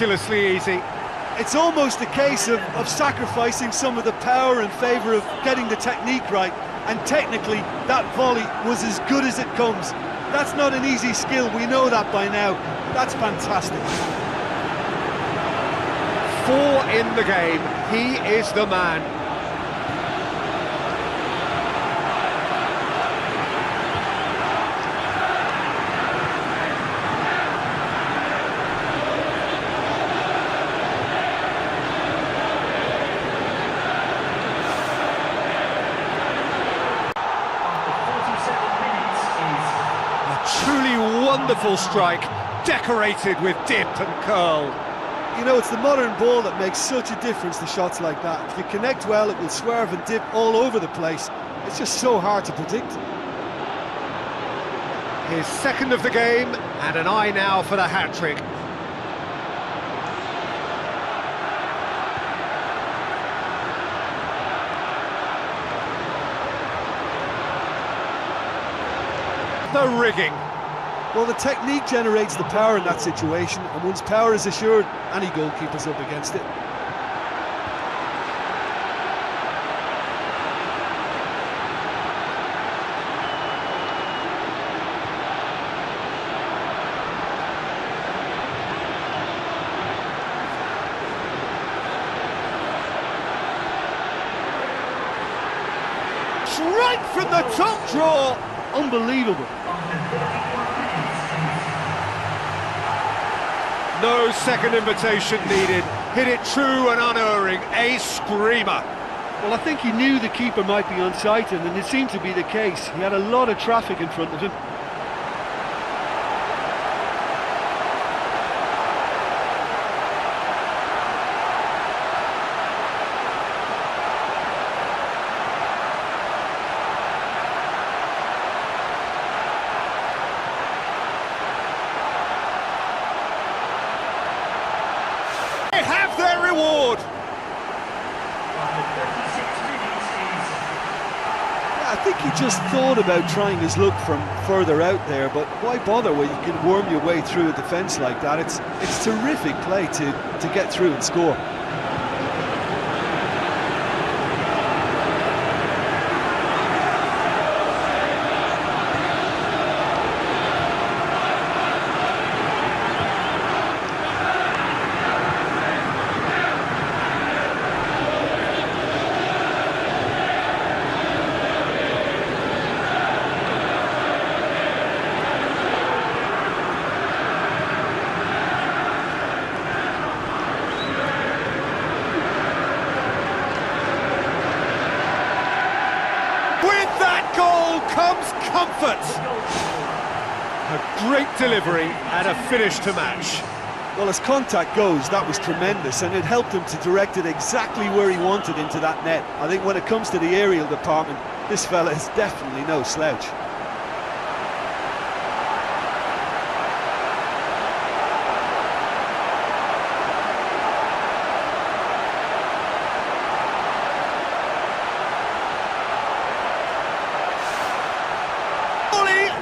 ridiculously easy. It's almost a case of sacrificing some of the power in favour of getting the technique right, and technically that volley was as good as it comes. That's not an easy skill, we know that by now. That's fantastic. 4 in the game, he is the man. Truly wonderful strike, decorated with dip and curl. You know, it's the modern ball that makes such a difference to shots like that. If you connect well, it will swerve and dip all over the place. It's just so hard to predict. His second of the game, and an eye now for the hat-trick. The rigging. Well, the technique generates the power in that situation, and once power is assured, any goalkeeper's up against it. Right from the top draw. Unbelievable. No second invitation needed. Hit it true and unerring. A screamer. Well, I think he knew the keeper might be unsighted, and it seemed to be the case. He had a lot of traffic in front of him. Have their reward. Yeah, I think he just thought about trying his luck from further out there, but why bother when you can worm your way through a defence like that? It's terrific play to get through and score. Comes comfort. A great delivery and a finish to match. Well, as contact goes, that was tremendous, and it helped him to direct it exactly where he wanted into that net. I think when it comes to the aerial department, this fella is definitely no slouch.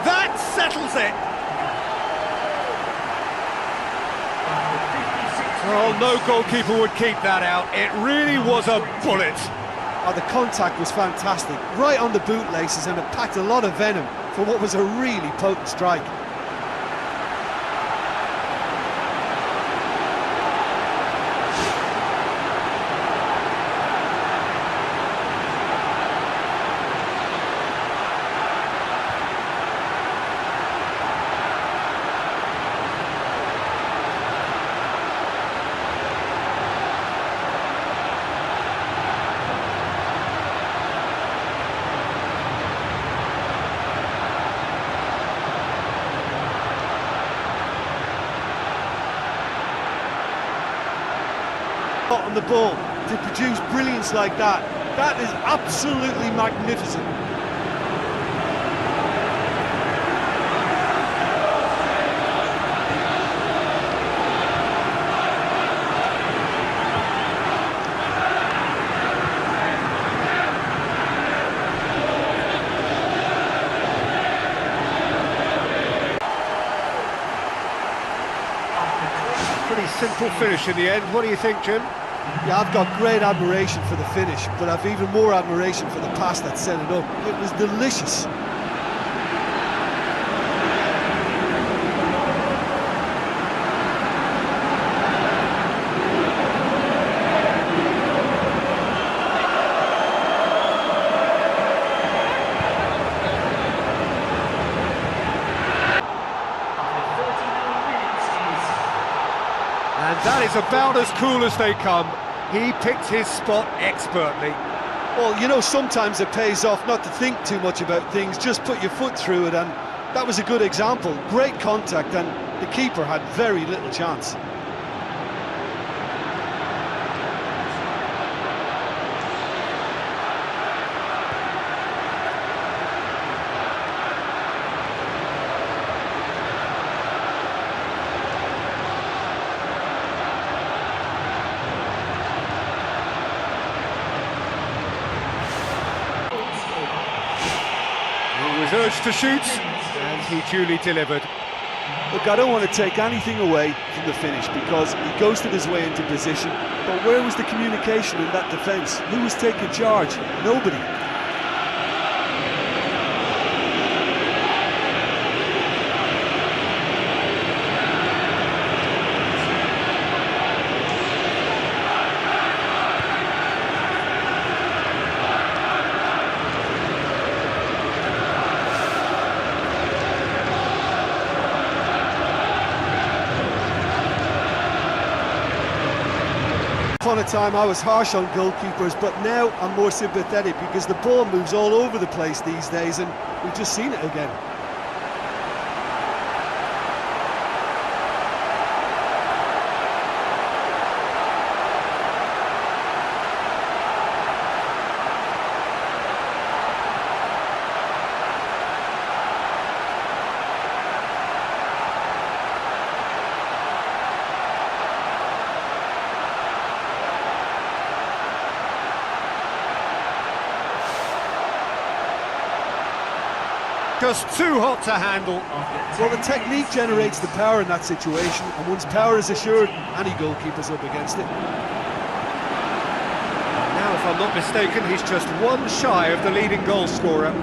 That settles it. Oh, no goalkeeper would keep that out. It really was a bullet. Oh, the contact was fantastic, right on the bootlaces, and it packed a lot of venom for what was a really potent strike. On the ball to produce brilliance like that. That is absolutely magnificent. Pretty simple finish in the end. What do you think, Jim? Yeah, I've got great admiration for the finish, but I've even more admiration for the pass that set it up. It was delicious. And that is about as cool as they come. He picked his spot expertly. Well, you know, sometimes it pays off not to think too much about things, just put your foot through it, and that was a good example. Great contact, and the keeper had very little chance. He was urged to shoot, and he duly delivered. Look, I don't want to take anything away from the finish because he ghosted his way into position, but where was the communication in that defence? Who was taking charge? Nobody. Upon a time I was harsh on goalkeepers, but now I'm more sympathetic because the ball moves all over the place these days, and we've just seen it again. Just too hot to handle. Well, the technique generates the power in that situation, and once power is assured, any goalkeeper's up against it. Now, if I'm not mistaken, he's just one shy of the leading goal scorer.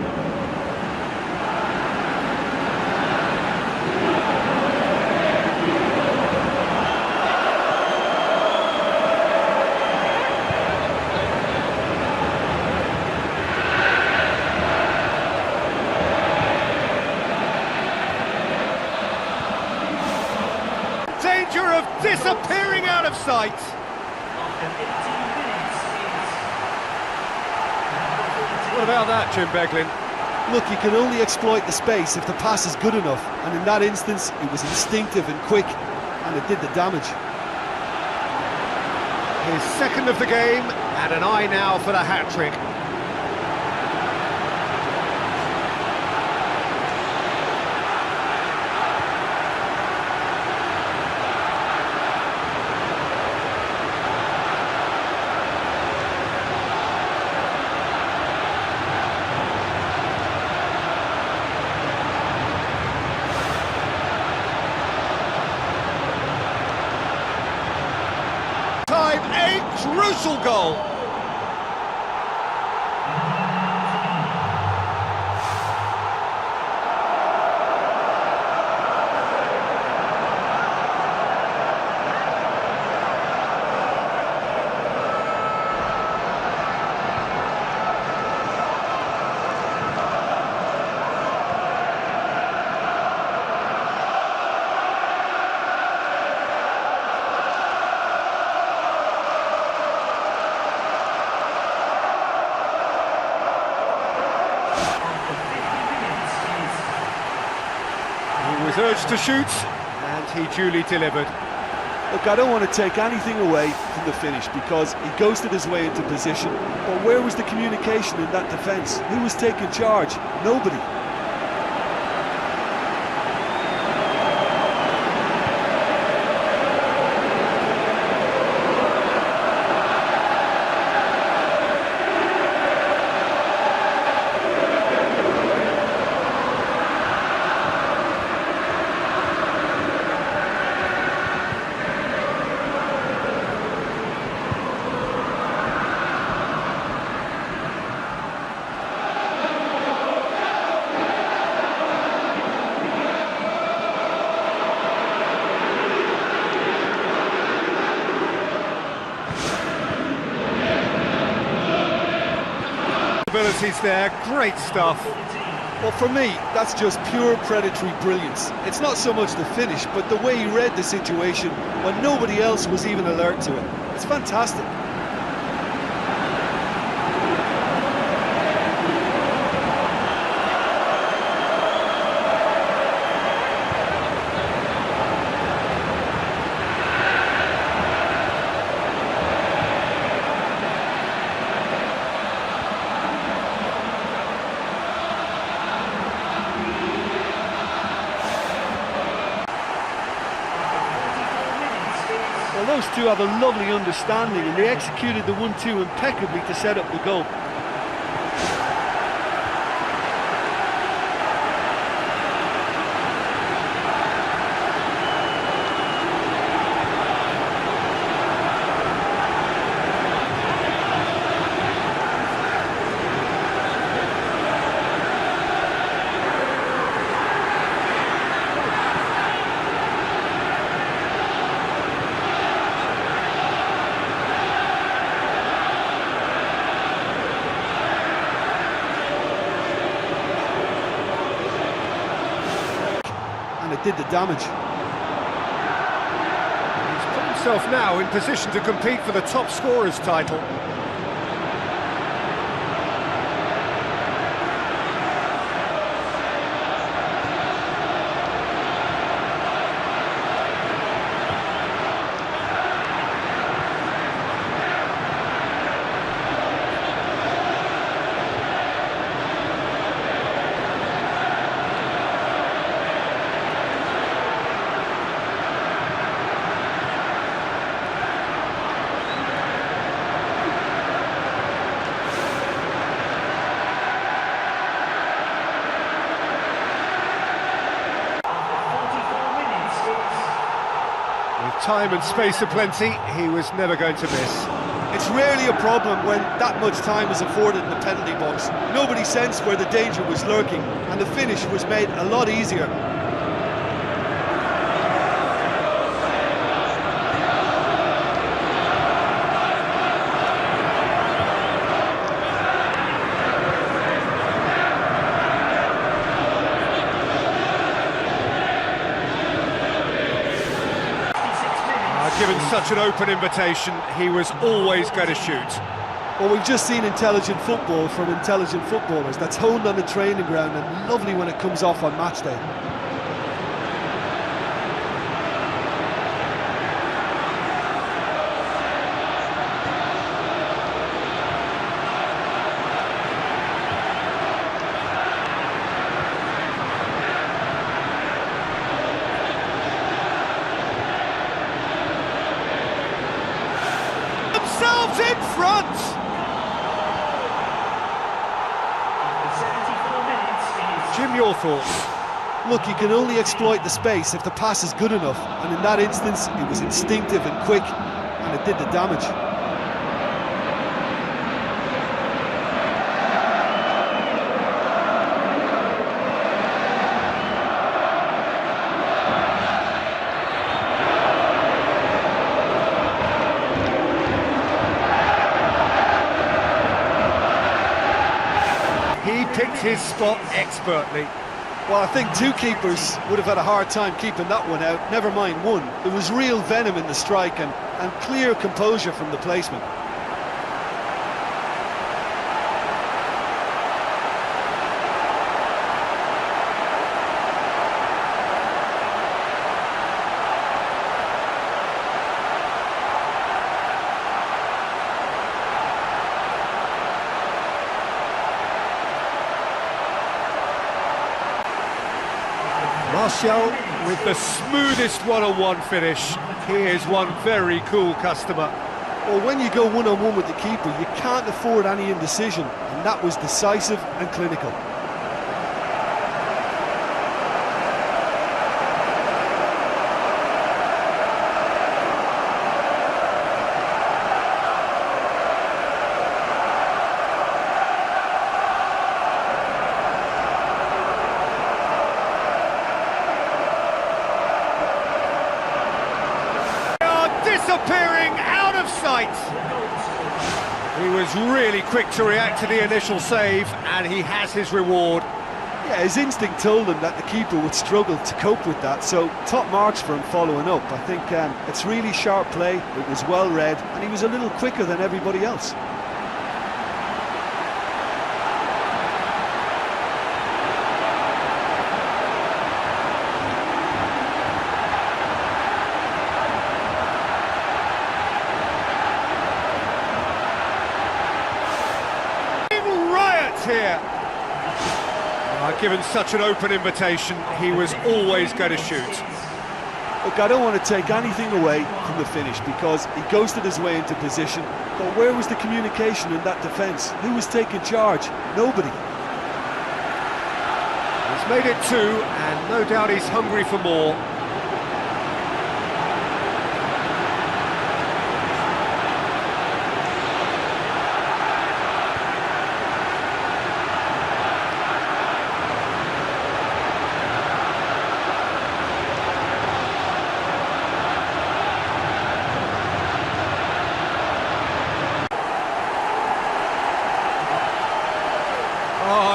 Danger of disappearing out of sight. What about that, Jim Beglin? Look, you can only exploit the space if the pass is good enough, and in that instance, it was instinctive and quick, and it did the damage. His second of the game, and an eye now for the hat-trick. A crucial goal. He was urged to shoot, and he duly delivered. Look, I don't want to take anything away from the finish because he ghosted his way into position, but where was the communication in that defence? Who was taking charge? Nobody. qualities there, great stuff. Well, for me, that's just pure predatory brilliance. It's not so much the finish, but the way he read the situation when nobody else was even alert to it. It's fantastic. Well, those two have a lovely understanding and they executed the 1-2 impeccably to set up the goal. And it did the damage. He's put himself now in position to compete for the top scorer's title. Time and space aplenty, he was never going to miss. It's rarely a problem when that much time is afforded in the penalty box. Nobody sensed where the danger was lurking, and the finish was made a lot easier. Given such an open invitation, he was always going to shoot. Well, we've just seen intelligent football from intelligent footballers. That's honed on the training ground and lovely when it comes off on match day. In front! Jim, your thoughts? Look, you can only exploit the space if the pass is good enough, and in that instance it was instinctive and quick, and it did the damage. He picked his spot expertly. Well, I think two keepers would have had a hard time keeping that one out, never mind one. There was real venom in the strike and clear composure from the placement. Martial with the smoothest one-on-one finish. He is one very cool customer. Well, when you go one-on-one with the keeper, you can't afford any indecision, and that was decisive and clinical. Disappearing out of sight. He was really quick to react to the initial save, and he has his reward. Yeah, his instinct told him that the keeper would struggle to cope with that, so top marks for him following up. I think it's really sharp play, it was well read, and he was a little quicker than everybody else. Here. Given such an open invitation, he was always going to shoot. Look, I don't want to take anything away from the finish because he ghosted his way into position, but where was the communication in that defence? Who was taking charge? Nobody. He's made it 2, and no doubt he's hungry for more.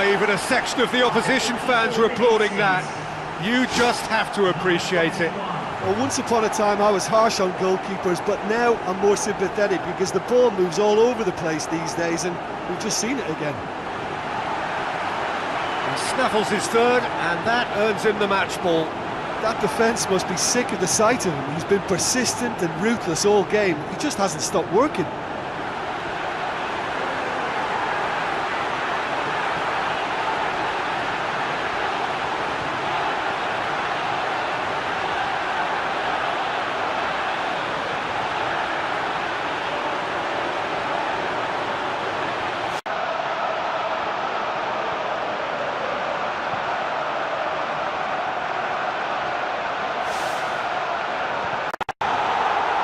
Even a section of the opposition fans were applauding that. You just have to appreciate it. Well, once upon a time I was harsh on goalkeepers, but now I'm more sympathetic because the ball moves all over the place these days, and we've just seen it again. He snaffles his third, and that earns him the match ball. That defence must be sick of the sight of him. He's been persistent and ruthless all game. He just hasn't stopped working.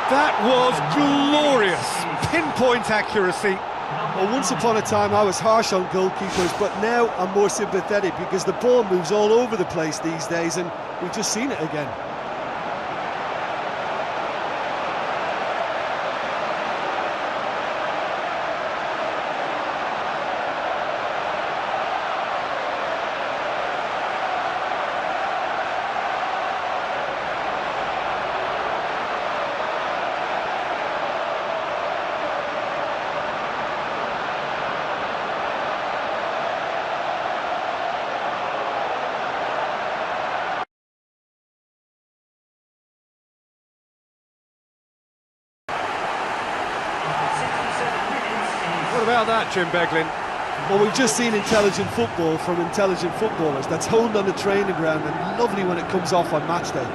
That was glorious, pinpoint accuracy. Well, once upon a time I was harsh on goalkeepers, but now I'm more sympathetic because the ball moves all over the place these days, and we've just seen it again. What about that, Jim Beglin? Well, we've just seen intelligent football from intelligent footballers. That's honed on the training ground and lovely when it comes off on match day.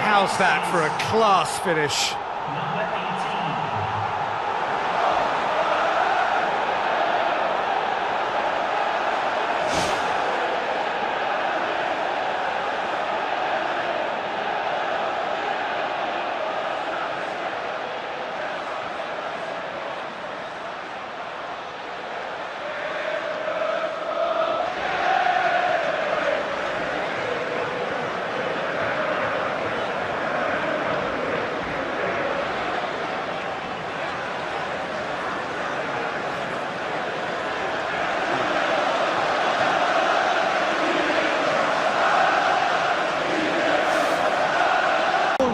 How's that for a class finish?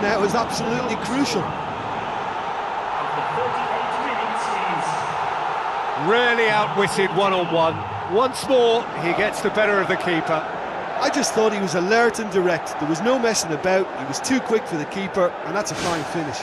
Now is absolutely crucial. Rarely outwitted one-on-one. Once more, he gets the better of the keeper. I just thought he was alert and direct. There was no messing about. He was too quick for the keeper, and that's a fine finish.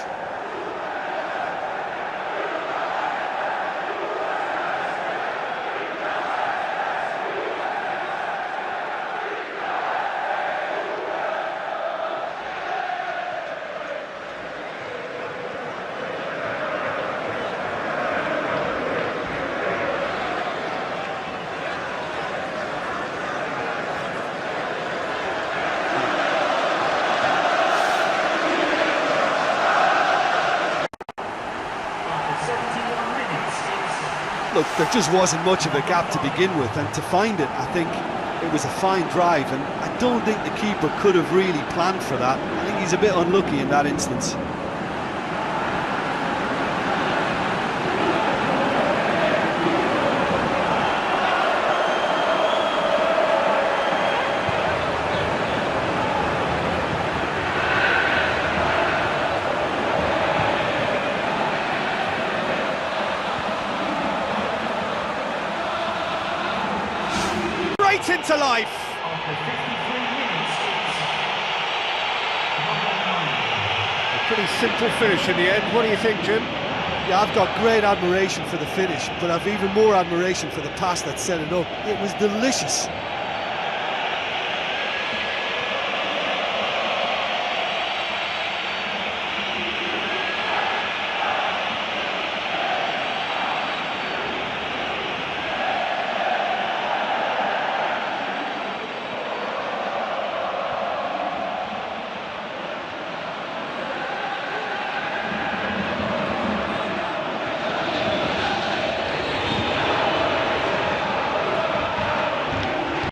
Look, there just wasn't much of a gap to begin with, and to find it, I think it was a fine drive, and I don't think the keeper could have really planned for that. I think he's a bit unlucky in that instance. Into life. A pretty simple finish in the end. What do you think, Jim? Yeah, I've got great admiration for the finish, but I've even more admiration for the pass that set it up. It was delicious.